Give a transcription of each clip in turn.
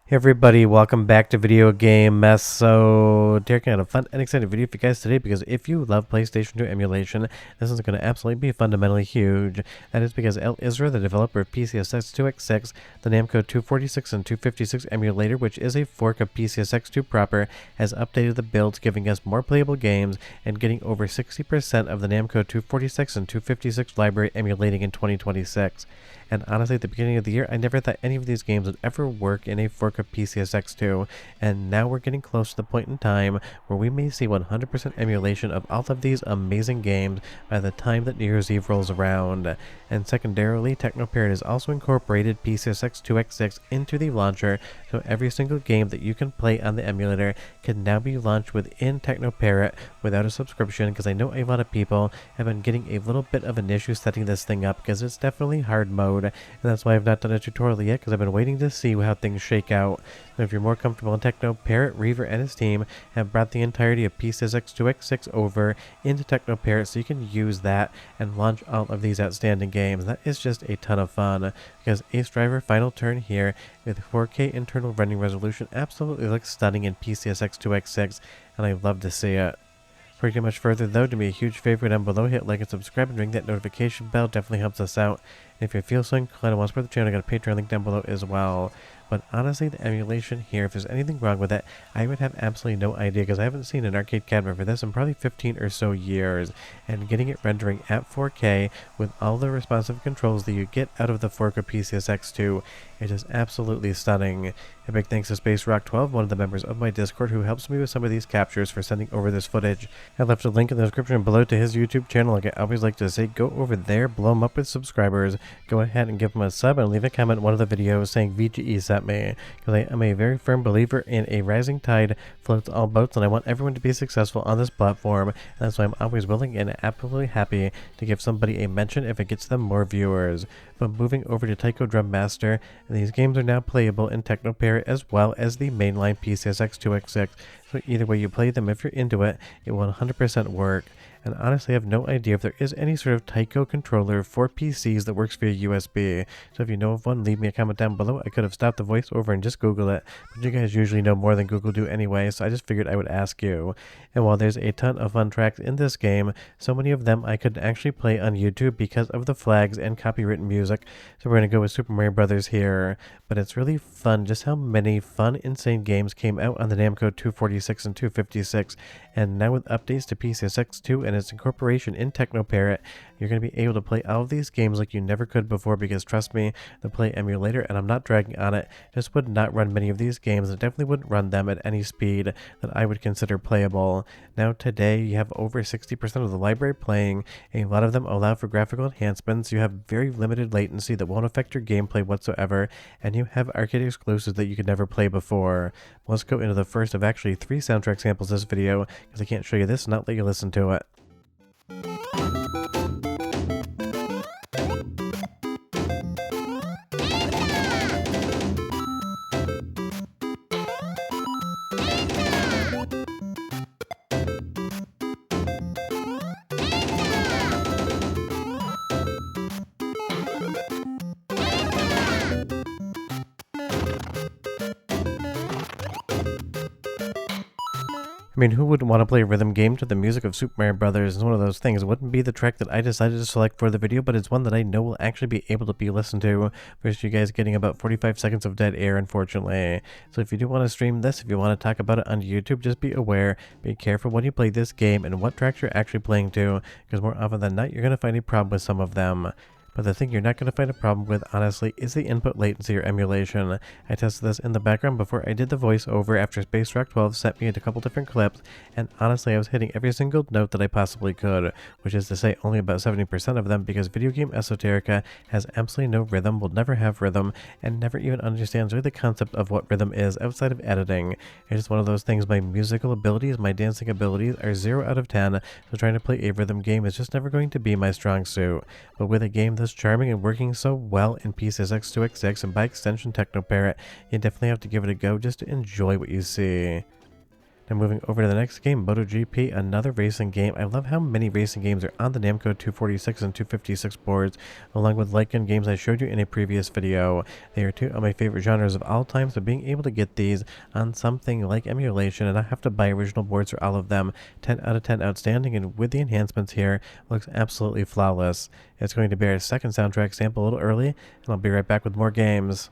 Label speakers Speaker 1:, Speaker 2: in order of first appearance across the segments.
Speaker 1: Hey everybody, welcome back to Video Game Mess. So, taking out a fun and exciting video for you guys today because if you love PlayStation 2 emulation, this is going to absolutely be fundamentally huge. That is because Israel, the developer of PCSX2x6, the Namco 246 and 256 emulator, which is a fork of PCSX2 proper, has updated the builds, giving us more playable games and getting over 60% of the Namco 246 and 256 library emulating in 2026. And honestly, at the beginning of the year, I never thought any of these games would ever work in a fork of PCSX2, and now we're getting close to the point in time where we may see 100% emulation of all of these amazing games by the time that New Year's Eve rolls around. And secondarily, Teknoparrot has also incorporated PCSX2x6 into the launcher, so every single game that you can play on the emulator can now be launched within Teknoparrot without a subscription, because I know a lot of people have been getting a little bit of an issue setting this thing up because it's definitely hard mode, and that's why I've not done a tutorial yet, because I've been waiting to see how things shake out. So if you're more comfortable in Teknoparrot, Reaver and his team have brought the entirety of PCSX2x6 over into Teknoparrot, so you can use that and launch all of these outstanding games. That is just a ton of fun, because Ace Driver Final Turn here with 4K internal running resolution absolutely looks stunning in PCSX2x6, and I love to see it. Before we get much further though, do me a huge favor down below, hit like and subscribe and ring that notification bell, definitely helps us out. And if you feel so inclined and want to support the channel, I got a Patreon link down below as well. But honestly, the emulation here, if there's anything wrong with it, I would have absolutely no idea, because I haven't seen an arcade cabinet for this in probably 15 or so years. And getting it rendering at 4K with all the responsive controls that you get out of the fork of PCSX2, it is absolutely stunning. A big thanks to Space Rock 12, one of the members of my Discord, who helps me with some of these captures, for sending over this footage. I left a link in the description below to his YouTube channel. Like I always like to say, go over there, blow him up with subscribers, go ahead and give him a sub, and leave a comment in one of the videos saying VGE sent me, because I am a very firm believer in a rising tide floats all boats, and I want everyone to be successful on this platform, and that's why I'm always willing and absolutely happy to give somebody a mention if it gets them more viewers. But moving over to Taiko Drum Master, these games are now playable in Teknoparrot as well as the mainline PCSX2x6, so either way you play them, if you're into it, it will 100% work. And honestly, I have no idea if there is any sort of Taiko controller for PCs that works via USB. So if you know of one, leave me a comment down below. I could have stopped the voiceover and just Google it, but you guys usually know more than Google do anyway, so I just figured I would ask you. And while there's a ton of fun tracks in this game, so many of them I could actually play on YouTube because of the flags and copywritten music. So we're going to go with Super Mario Brothers here. But it's really fun just how many fun, insane games came out on the Namco 246 and 256, and now with updates to PCSX2 and its incorporation in Teknoparrot, you're going to be able to play all of these games like you never could before, because trust me, the Play emulator, and I'm not dragging on it, just would not run many of these games, and definitely wouldn't run them at any speed that I would consider playable. Now today, you have over 60% of the library playing, a lot of them allow for graphical enhancements, you have very limited latency that won't affect your gameplay whatsoever, and you have arcade exclusives that you could never play before. Let's go into the first of actually 3 soundtrack samples this video, because I can't show you this and not let you listen to it. I mean, who wouldn't want to play a rhythm game to the music of Super Mario Brothers? It's one of those things. It wouldn't be the track that I decided to select for the video, but it's one that I know will actually be able to be listened to, versus you guys getting about 45 seconds of dead air, unfortunately. So if you do want to stream this, if you want to talk about it on YouTube, just be aware, be careful when you play this game and what tracks you're actually playing to, because more often than not, you're going to find a problem with some of them. But the thing you're not going to find a problem with, honestly, is the input latency or emulation. I tested this in the background before I did the voiceover after Space Rock 12 sent me a couple different clips, and honestly I was hitting every single note that I possibly could, which is to say only about 70% of them, because Video Game Esoterica has absolutely no rhythm, will never have rhythm, and never even understands really the concept of what rhythm is outside of editing. It's just one of those things. My musical abilities, my dancing abilities are 0 out of 10, so trying to play a rhythm game is just never going to be my strong suit. But with a game this charming and working so well in PCSX2x6 and by extension Teknoparrot, you definitely have to give it a go just to enjoy what you see. Now moving over to the next game, MotoGP, another racing game. I love how many racing games are on the Namco 246 and 256 boards, along with like-in games I showed you in a previous video. They are two of my favorite genres of all time, so being able to get these on something like emulation and not have to buy original boards for all of them, 10 out of 10 outstanding, and with the enhancements here, looks absolutely flawless. It's going to be our second soundtrack sample a little early, and I'll be right back with more games.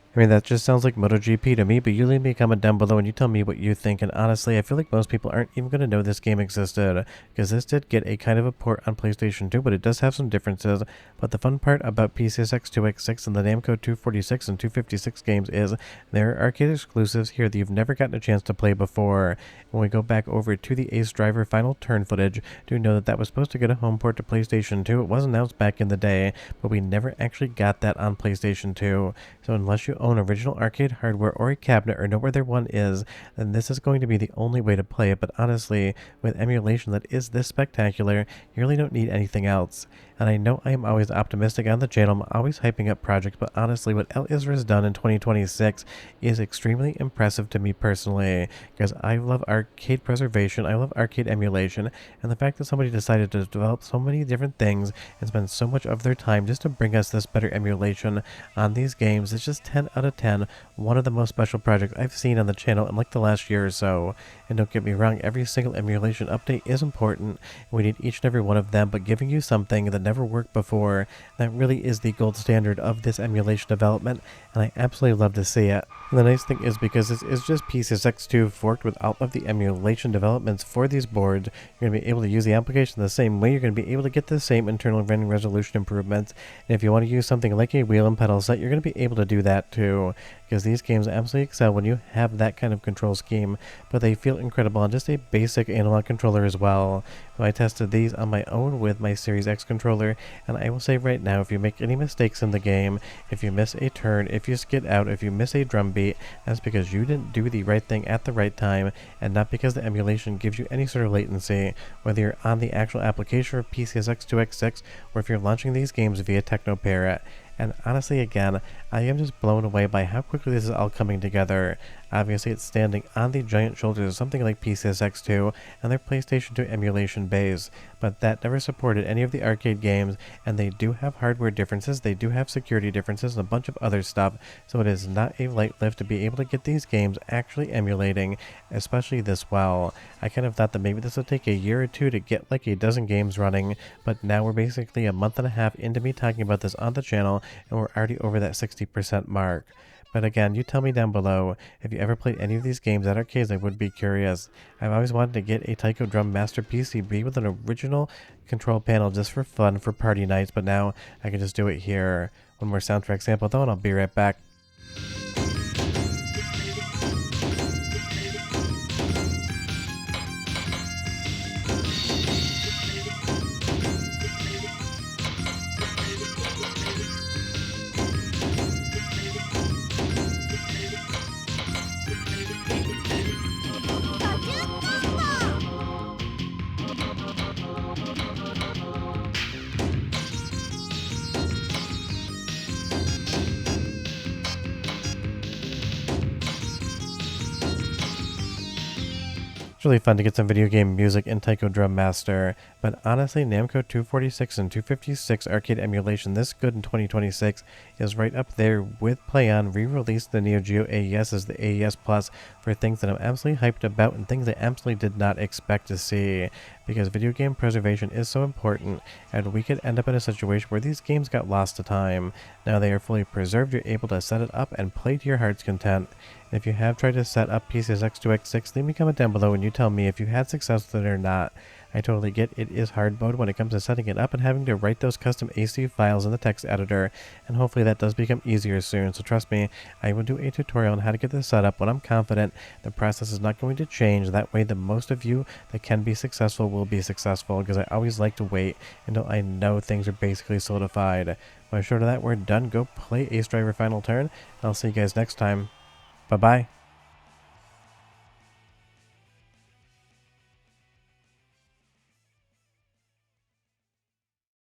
Speaker 1: I mean, that just sounds like MotoGP to me, but you leave me a comment down below and you tell me what you think. And honestly, I feel like most people aren't even going to know this game existed, because this did get a kind of a port on PlayStation 2, but it does have some differences. But the fun part about PCSX2x6 and the Namco 246 and 256 games is there are arcade exclusives here that you've never gotten a chance to play before. When we go back over to the Ace Driver final turn footage, do know that that was supposed to get a home port to PlayStation 2. It was announced back in the day, but we never actually got that on PlayStation 2. So unless you own original arcade hardware or a cabinet or know where their one is, then this is going to be the only way to play it. But honestly, with emulation that is this spectacular, you really don't need anything else. And I know I am always optimistic on the channel, I'm always hyping up projects, but honestly what El Isra has done in 2026 is extremely impressive to me personally, because I love arcade preservation, I love arcade emulation, and the fact that somebody decided to develop so many different things and spend so much of their time just to bring us this better emulation on these games is just 10 out of 10, one of the most special projects I've seen on the channel in like the last year or so. And don't get me wrong, every single emulation update is important, we need each and every one of them, but giving you something that never worked before, that really is the gold standard of this emulation development, and I absolutely love to see it. And the nice thing is, because this is just PCSX2 forked with all of the emulation developments for these boards, you're going to be able to use the application the same way, you're going to be able to get the same internal rendering resolution improvements, and if you want to use something like a wheel and pedal set, you're going to be able to do that too, because these games absolutely excel when you have that kind of control scheme, but they feel incredible on just a basic analog controller as well. So I tested these on my own with my Series X controller, and I will say right now, if you make any mistakes in the game, if you miss a turn, if you skid out, if you miss a drum beat, that's because you didn't do the right thing at the right time, and not because the emulation gives you any sort of latency, whether you're on the actual application for PCSX2x6, or if you're launching these games via Teknoparrot. And honestly, again, I am just blown away by how quickly this is all coming together. Obviously, it's standing on the giant shoulders of something like PCSX2 and their PlayStation 2 emulation base, but that never supported any of the arcade games, and they do have hardware differences, they do have security differences, and a bunch of other stuff, so it is not a light lift to be able to get these games actually emulating, especially this well. I kind of thought that maybe this would take a year or two to get like a dozen games running, but now we're basically a month and a half into me talking about this on the channel, and we're already over that 60% mark. But again, you tell me down below, if you ever played any of these games at arcades, I would be curious. I've always wanted to get a Taiko Drum Master PCB with an original control panel just for fun for party nights, but now I can just do it here. One more soundtrack sample though, and I'll be right back. It's really fun to get some video game music in Taiko Drum Master, but honestly, Namco 246 and 256 arcade emulation this good in 2026 is right up there with PlayOn re-released the Neo Geo AES as the AES Plus for things that I'm absolutely hyped about and things I absolutely did not expect to see, because video game preservation is so important, and we could end up in a situation where these games got lost to time. Now they are fully preserved, you're able to set it up and play to your heart's content. And if you have tried to set up PCSX2x6, leave me a comment down below and you tell me if you had success with it or not. I totally get it is hard mode when it comes to setting it up and having to write those custom AC files in the text editor, and hopefully that does become easier soon. So trust me, I will do a tutorial on how to get this set up when I'm confident the process is not going to change. That way the most of you that can be successful will be successful, because I always like to wait until I know things are basically solidified. When I'm sure of that, we're done. Go play Ace Driver Final Turn, and I'll see you guys next time. Bye-bye.